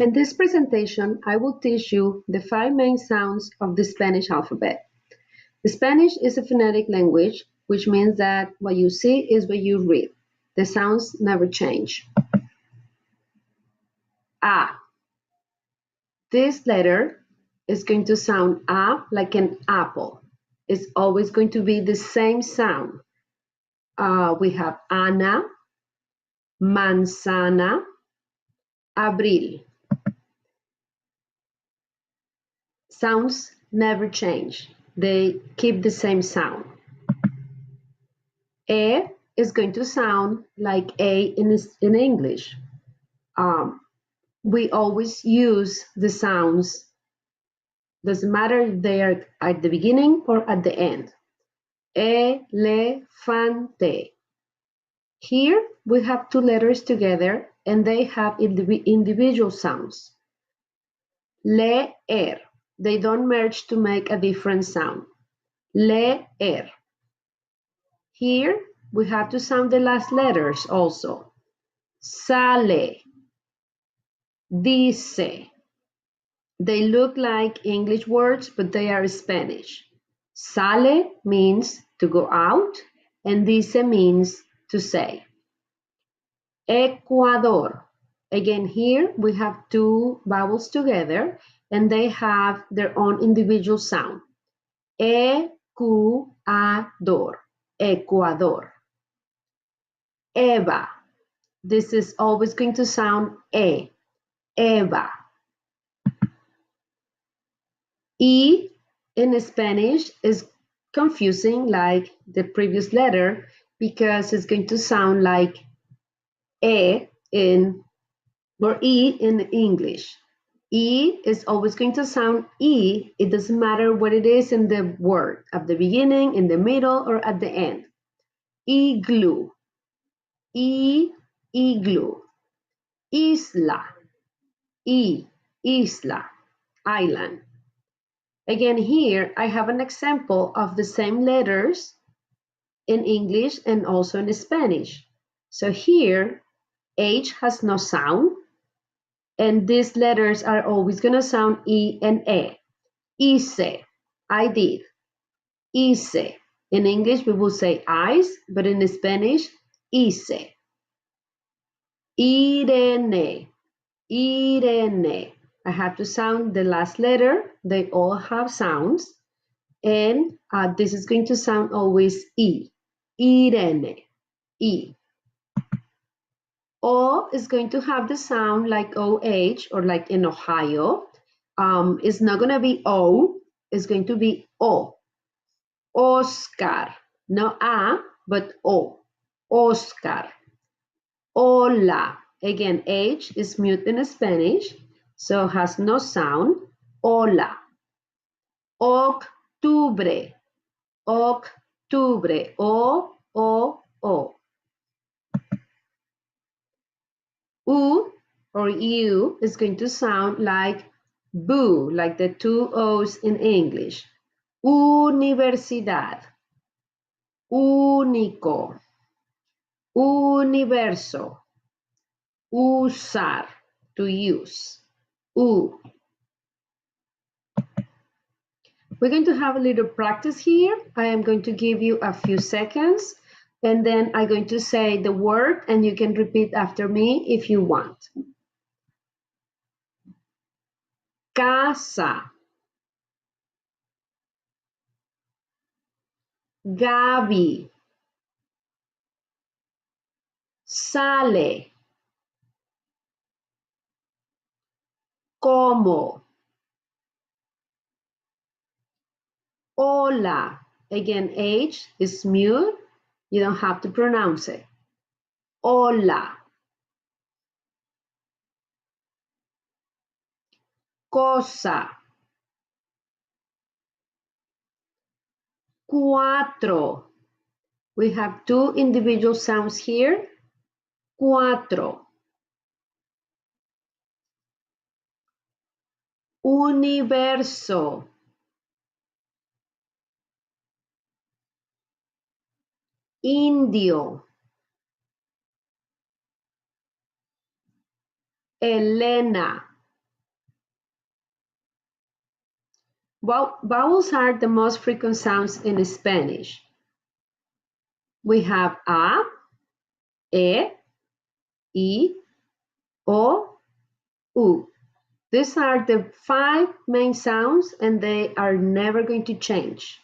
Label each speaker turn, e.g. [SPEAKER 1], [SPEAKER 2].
[SPEAKER 1] In this presentation, I will teach you the 5 main sounds of the Spanish alphabet. The Spanish is a phonetic language, which means that what you see is what you read. The sounds never change. A. This letter is going to sound A like an apple. It's always going to be the same sound. We have Ana, manzana, abril. Sounds never change. They keep the same sound. E is going to sound like A in English. We always use the sounds, doesn't matter if they are at the beginning or at the end. Elefante. Here we have two letters together and they have individual sounds. Leer. They don't merge to make a different sound. Leer. Here we have to sound the last letters also. Sale. Dice. They look like English words, but they are Spanish. Sale means to go out, and dice means to say. Ecuador. Again, here we have two vowels together, and they have their own individual sound. Ecuador. Ecuador. Eva. This is always going to sound E. Eva. E in Spanish is confusing like the previous letter because it's going to sound like E in or E in English. E is always going to sound E. It doesn't matter what it is in the word, at the beginning, in the middle, or at the end. Igloo. Igloo. Isla. Isla. Island. Again, here I have an example of the same letters in English and also in Spanish. So here, H has no sound, and these letters are always going to sound E and E. Hice, I did. Hice. In English, we will say eyes, but in Spanish, hice. Irene. Irene. I have to sound the last letter. They all have sounds. And this is going to sound always E. Irene. E. O is going to have the sound like OH or like in Ohio. It's not going to be O. It's going to be O. Oscar. No A, but O. Oscar. Hola. Again, H is mute in Spanish, so has no sound. Hola. Octubre. Octubre. O. U or U is going to sound like boo, like the two O's in English. Universidad. Único. Universo. Usar, to use. U. We're going to have a little practice here. I am going to give you a few seconds and then I'm going to say the word and you can repeat after me if you want. Casa. Gaby. Sale. Como. Hola. Again, H is mute. You don't have to pronounce it. Hola. Cosa. Cuatro. We have two individual sounds here. Cuatro. Universo. Indio. Elena. Vowels are the most frequent sounds in Spanish. We have a, e, I, o, u. These are the 5 main sounds and they are never going to change.